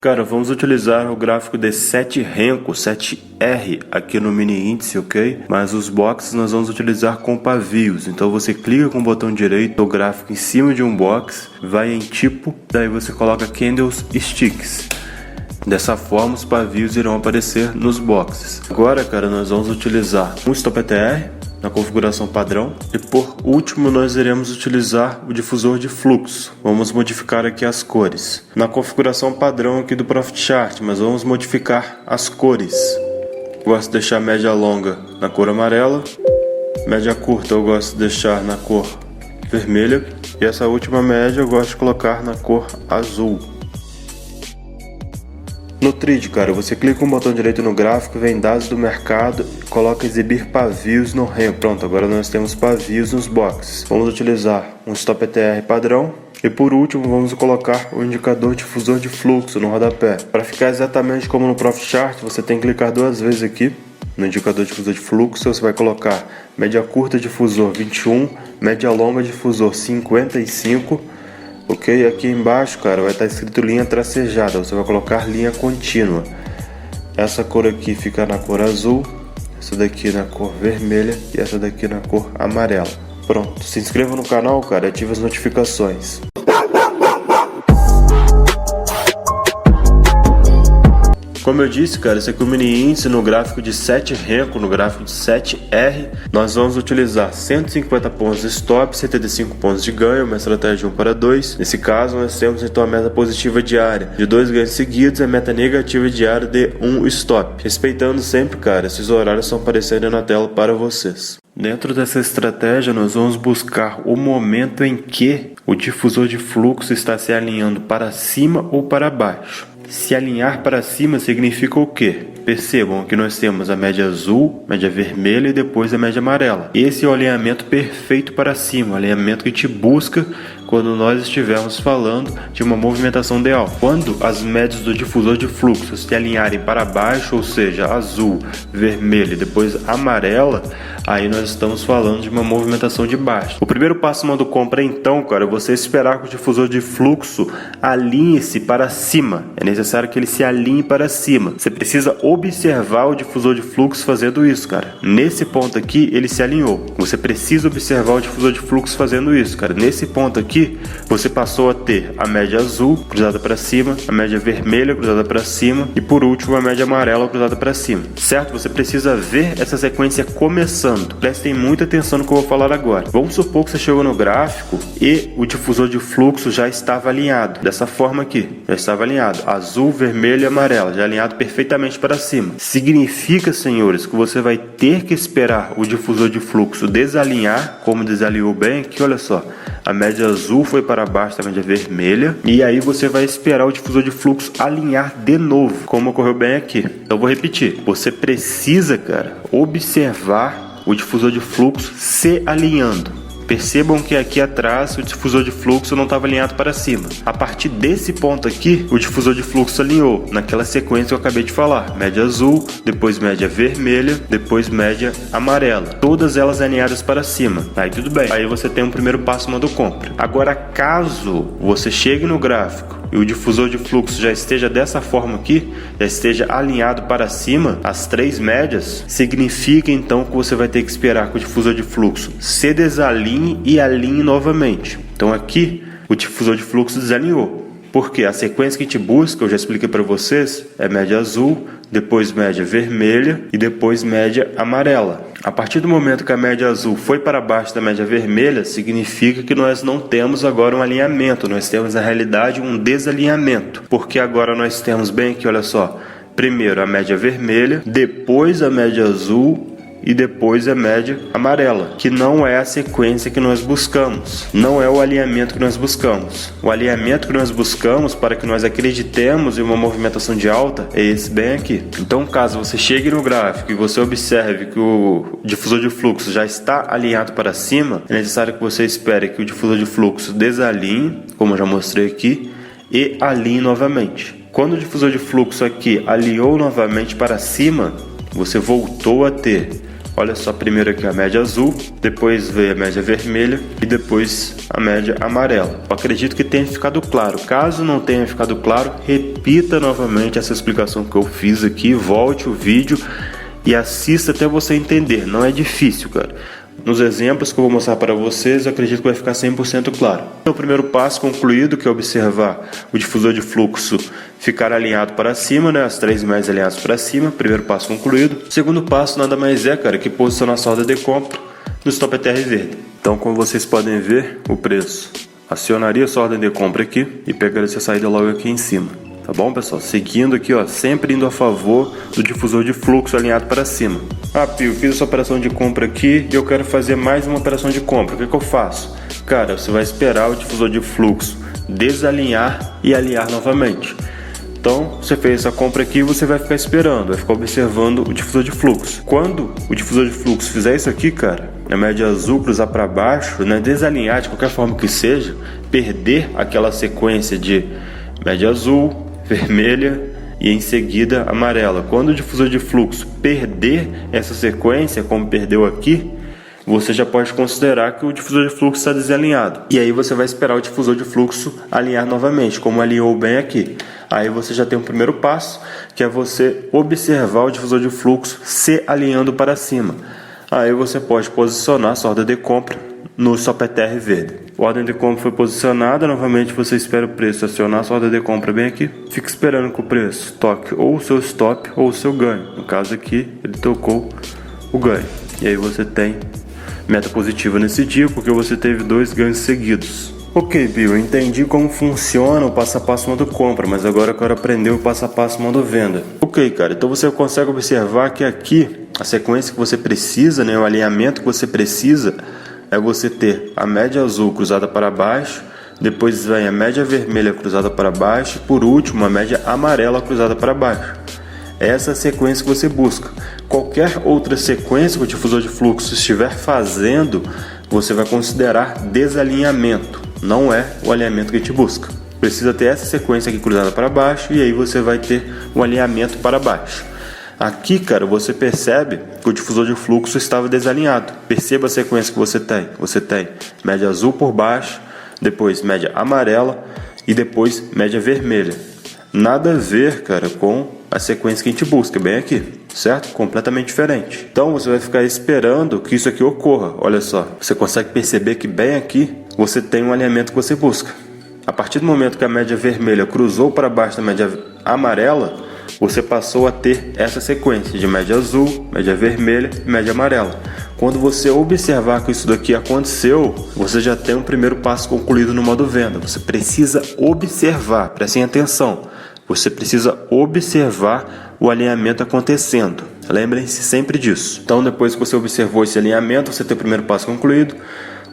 Cara, vamos utilizar o gráfico de 7 Renko, 7R aqui no mini índice, ok? Mas os boxes nós vamos utilizar com pavios. Então você clica com o botão direito do gráfico em cima de um box, vai em tipo, daí você coloca Candles Sticks. Dessa forma os pavios irão aparecer nos boxes. Agora, cara, nós vamos utilizar um Stop ETR na configuração padrão e por último nós iremos utilizar o difusor de fluxo. Vamos modificar aqui as cores na configuração padrão aqui do Profit Chart, mas vamos modificar as cores. Gosto de deixar média longa na cor amarela, média curta eu gosto de deixar na cor vermelha e essa última média eu gosto de colocar na cor azul. No Trade, cara, você clica com o botão direito no gráfico, vem dados do mercado, coloca exibir pavios no Renko. Pronto, agora nós temos pavios nos boxes. Vamos utilizar um Stop ETR padrão e por último vamos colocar o indicador difusor de fluxo no rodapé. Para ficar exatamente como no Profit Chart, você tem que clicar duas vezes aqui no indicador difusor de fluxo. Você vai colocar média curta difusor 21, média longa difusor 55. Ok, aqui embaixo, cara, vai estar escrito linha tracejada, você vai colocar linha contínua. Essa cor aqui fica na cor azul, essa daqui na cor vermelha e essa daqui na cor amarela. Pronto, se inscreva no canal, cara, e ative as notificações. Como eu disse, cara, esse aqui é o mini índice no gráfico de 7 Renko, no gráfico de 7R. Nós vamos utilizar 150 pontos de stop, 75 pontos de ganho, uma estratégia de 1 para 2. Nesse caso, nós temos então a meta positiva diária de 2 ganhos seguidos e a meta negativa diária de 1 stop. Respeitando sempre, cara, esses horários estão aparecendo na tela para vocês. Dentro dessa estratégia, nós vamos buscar o momento em que o difusor de fluxo está se alinhando para cima ou para baixo. Se alinhar para cima significa o quê? Percebam que nós temos a média azul, média vermelha e depois a média amarela. Esse é o alinhamento perfeito para cima, o alinhamento que te busca quando nós estivermos falando de uma movimentação ideal. Quando as médias do difusor de fluxo se alinharem para baixo, ou seja, azul, vermelho e depois amarela, aí nós estamos falando de uma movimentação de baixo. O primeiro passo do compra então, cara, é você esperar que o difusor de fluxo alinhe-se para cima. É necessário que ele se alinhe para cima. Você precisa observar o difusor de fluxo fazendo isso, cara. Nesse ponto aqui, ele se alinhou. Você precisa observar o difusor de fluxo fazendo isso, cara. Nesse ponto aqui, você passou a ter a média azul cruzada para cima, a média vermelha cruzada para cima e por último a média amarela cruzada para cima, certo? Você precisa ver essa sequência começando. Prestem muita atenção no que eu vou falar agora. Vamos supor que você chegou no gráfico e o difusor de fluxo já estava alinhado, dessa forma aqui, já estava alinhado, azul, vermelho e amarelo, já alinhado perfeitamente para cima. Significa, senhores, que você vai ter que esperar o difusor de fluxo desalinhar, como desalinhou bem aqui, olha só. A média azul foi para baixo da média vermelha. E aí você vai esperar o difusor de fluxo alinhar de novo, como ocorreu bem aqui. Então eu vou repetir. Você precisa, cara, observar o difusor de fluxo se alinhando. Percebam que aqui atrás o difusor de fluxo não estava alinhado para cima. A partir desse ponto aqui, o difusor de fluxo alinhou naquela sequência que eu acabei de falar. Média azul, depois média vermelha, depois média amarela. Todas elas alinhadas para cima. Aí tudo bem. Aí você tem um primeiro passo do compra. Agora, caso você chegue no gráfico e o difusor de fluxo já esteja dessa forma aqui, já esteja alinhado para cima, as 3 médias, significa então que você vai ter que esperar que o difusor de fluxo se desalinhe e alinhe novamente. Então aqui o difusor de fluxo desalinhou. Porque a sequência que te busca, eu já expliquei para vocês, é média azul, depois média vermelha e depois média amarela. A partir do momento que a média azul foi para baixo da média vermelha, significa que nós não temos agora um alinhamento, nós temos na realidade um desalinhamento. Porque agora nós temos bem aqui, olha só, primeiro a média vermelha, depois a média azul e depois a média amarela, que não é a sequência que nós buscamos, não é o alinhamento que nós buscamos. O alinhamento que nós buscamos para que nós acreditemos em uma movimentação de alta é esse bem aqui. Então, caso você chegue no gráfico e você observe que o difusor de fluxo já está alinhado para cima, é necessário que você espere que o difusor de fluxo desalinhe, como eu já mostrei aqui, e alinhe novamente. Quando o difusor de fluxo aqui alinhou novamente para cima, você voltou a ter Olha só, primeiro aqui a média azul, depois veio a média vermelha e depois a média amarela. Eu acredito que tenha ficado claro. Caso não tenha ficado claro, repita novamente essa explicação que eu fiz aqui, volte o vídeo e assista até você entender. Não é difícil, cara. Nos exemplos que eu vou mostrar para vocês, eu acredito que vai ficar 100% claro. O primeiro passo concluído, que é observar o difusor de fluxo ficar alinhado para cima, né? As 3 médias alinhadas para cima. Primeiro passo concluído. Segundo passo nada mais é, cara, que posicionar a sua ordem de compra no stop ETR verde. Então, como vocês podem ver, o preço acionaria sua ordem de compra aqui e pegaria essa saída logo aqui em cima. Tá bom, pessoal? Seguindo aqui, ó, sempre indo a favor do difusor de fluxo alinhado para cima. Ah, Pio, fiz essa operação de compra aqui e eu quero fazer mais uma operação de compra. O que eu faço? Cara, você vai esperar o difusor de fluxo desalinhar e alinhar novamente. Então, você fez essa compra aqui e você vai ficar esperando, vai ficar observando o difusor de fluxo. Quando o difusor de fluxo fizer isso aqui, cara, a média azul cruzar para baixo, né, desalinhar de qualquer forma que seja, perder aquela sequência de média azul, vermelha e em seguida amarela. Quando o difusor de fluxo perder essa sequência, como perdeu aqui, você já pode considerar que o difusor de fluxo está desalinhado. E aí você vai esperar o difusor de fluxo alinhar novamente, como alinhou bem aqui. Aí você já tem o primeiro passo, que é você observar o difusor de fluxo se alinhando para cima. Aí você pode posicionar sua ordem de compra no stop ETR verde. A ordem de compra foi posicionada, novamente você espera o preço acionar sua ordem de compra bem aqui. Fica esperando que o preço toque ou o seu stop ou o seu ganho. No caso aqui, ele tocou o ganho. E aí você tem meta positiva nesse dia, porque você teve 2 ganhos seguidos. Ok, Bill, eu entendi como funciona o passo a passo modo compra, mas agora eu quero aprender o passo a passo modo venda. Ok, cara, então você consegue observar que aqui a sequência que você precisa, né, o alinhamento que você precisa é você ter a média azul cruzada para baixo, depois vem a média vermelha cruzada para baixo e por último a média amarela cruzada para baixo. Essa é a sequência que você busca. Qualquer outra sequência que o difusor de fluxo estiver fazendo, você vai considerar desalinhamento. Não é o alinhamento que a gente busca. Precisa ter essa sequência aqui cruzada para baixo e aí você vai ter um alinhamento para baixo. Aqui, cara, você percebe que o difusor de fluxo estava desalinhado. Perceba a sequência que você tem. Você tem média azul por baixo, depois média amarela e depois média vermelha. Nada a ver, cara, com a sequência que a gente busca, bem aqui, certo? Completamente diferente. Então você vai ficar esperando que isso aqui ocorra. Olha só, você consegue perceber que bem aqui você tem um alinhamento que você busca. A partir do momento que a média vermelha cruzou para baixo da média amarela, você passou a ter essa sequência de média azul, média vermelha e média amarela. Quando você observar que isso daqui aconteceu, você já tem um primeiro passo concluído no modo venda. Você precisa observar, prestem atenção, você precisa observar o alinhamento acontecendo. Lembrem-se sempre disso. Então, depois que você observou esse alinhamento, você tem o primeiro passo concluído.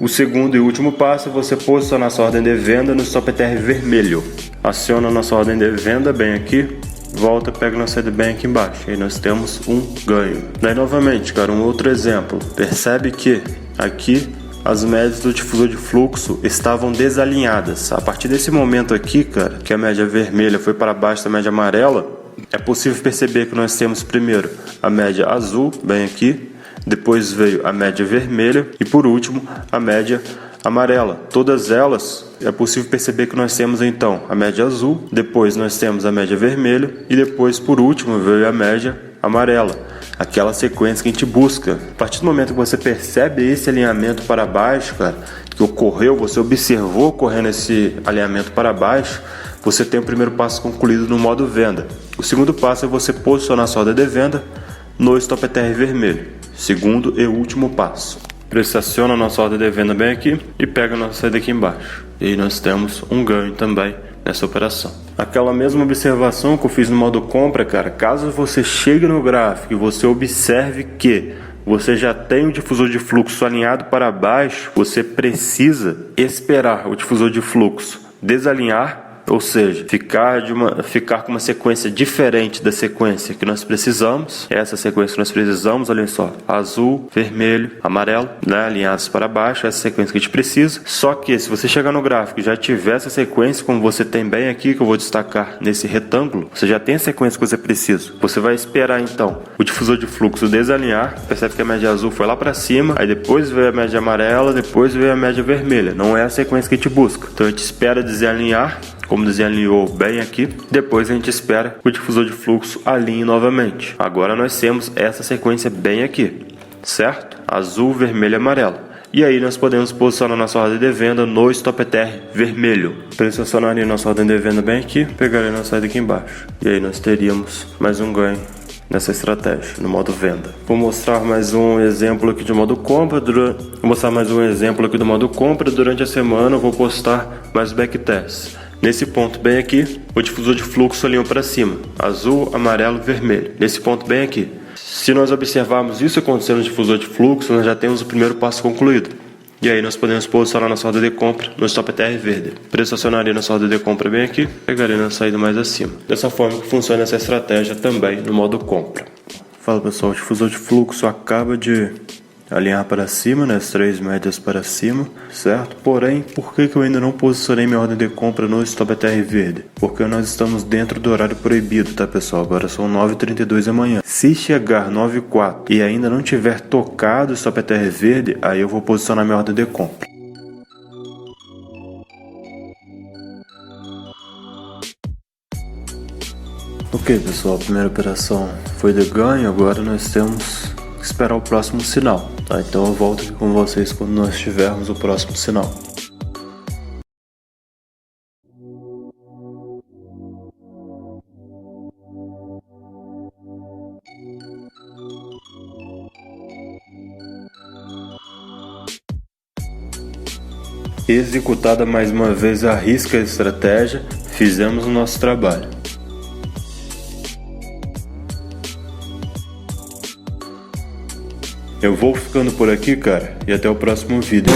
O segundo e último passo é você posicionar sua ordem de venda no stop ETR vermelho. Aciona a nossa ordem de venda bem aqui. Volta, pega nossa saída bem aqui embaixo. Aí nós temos um ganho. Daí novamente, cara, um outro exemplo. Percebe que aqui as médias do difusor de fluxo estavam desalinhadas. A partir desse momento aqui, cara, que a média vermelha foi para baixo da média amarela, é possível perceber que nós temos primeiro a média azul, bem aqui. Depois veio a média vermelha e por último a média amarela. Todas elas é possível perceber que nós temos então a média azul, depois nós temos a média vermelha e depois por último veio a média amarela. Aquela sequência que a gente busca. A partir do momento que você percebe esse alinhamento para baixo, cara, que ocorreu, você observou ocorrendo esse alinhamento para baixo, você tem o primeiro passo concluído no modo venda. O segundo passo é você posicionar a sua ordem de venda no stop ETR vermelho. Segundo e último passo. Aciona a nossa ordem de venda bem aqui e pega a nossa saída aqui embaixo. E aí nós temos um ganho também nessa operação. Aquela mesma observação que eu fiz no modo compra, cara, caso você chegue no gráfico e você observe que você já tem o difusor de fluxo alinhado para baixo, você precisa esperar o difusor de fluxo desalinhar ou seja, ficar com uma sequência diferente da sequência que nós precisamos. Essa sequência que nós precisamos, olha só, azul, vermelho, amarelo, né, alinhados para baixo, essa sequência que a gente precisa. Só que se você chegar no gráfico e já tiver essa sequência, como você tem bem aqui, que eu vou destacar nesse retângulo, você já tem a sequência que você precisa. Você vai esperar então o difusor de fluxo desalinhar, percebe que a média azul foi lá para cima, aí depois veio a média amarela, depois veio a média vermelha. Não é a sequência que a gente busca. Então a gente espera desalinhar, como desalinhou bem aqui, depois a gente espera que o difusor de fluxo alinhe novamente. Agora nós temos essa sequência bem aqui, certo? Azul, vermelho e amarelo. E aí nós podemos posicionar nossa ordem de venda no stop ETR vermelho. Posicionaria nossa ordem de venda bem aqui, pegaria nossa saída aqui embaixo. E aí nós teríamos mais um ganho nessa estratégia, no modo venda. Vou mostrar mais um exemplo aqui de modo compra. Durante a semana eu vou postar mais backtest. Nesse ponto bem aqui, o difusor de fluxo alinhou para cima, azul, amarelo, vermelho. Nesse ponto bem aqui. Se nós observarmos isso acontecendo no difusor de fluxo, nós já temos o primeiro passo concluído. E aí nós podemos posicionar nossa ordem de compra no stop ETR verde. Pressionaria nossa ordem de compra bem aqui, pegaria na saída mais acima. Dessa forma que funciona essa estratégia também no modo compra. Fala pessoal, o difusor de fluxo acaba de alinhar para cima, né, as 3 médias para cima, certo? Porém, por que eu ainda não posicionei minha ordem de compra no stop ETR verde? Porque nós estamos dentro do horário proibido, tá pessoal? Agora são 9h32 da manhã. Se chegar 9h04 e ainda não tiver tocado o stop ETR verde, aí eu vou posicionar minha ordem de compra. Ok pessoal, a primeira operação foi de ganho, agora nós temos que esperar o próximo sinal, tá? Então eu volto aqui com vocês quando nós tivermos o próximo sinal. Executada mais uma vez a risca a estratégia, fizemos o nosso trabalho. Eu vou ficando por aqui, cara, e até o próximo vídeo.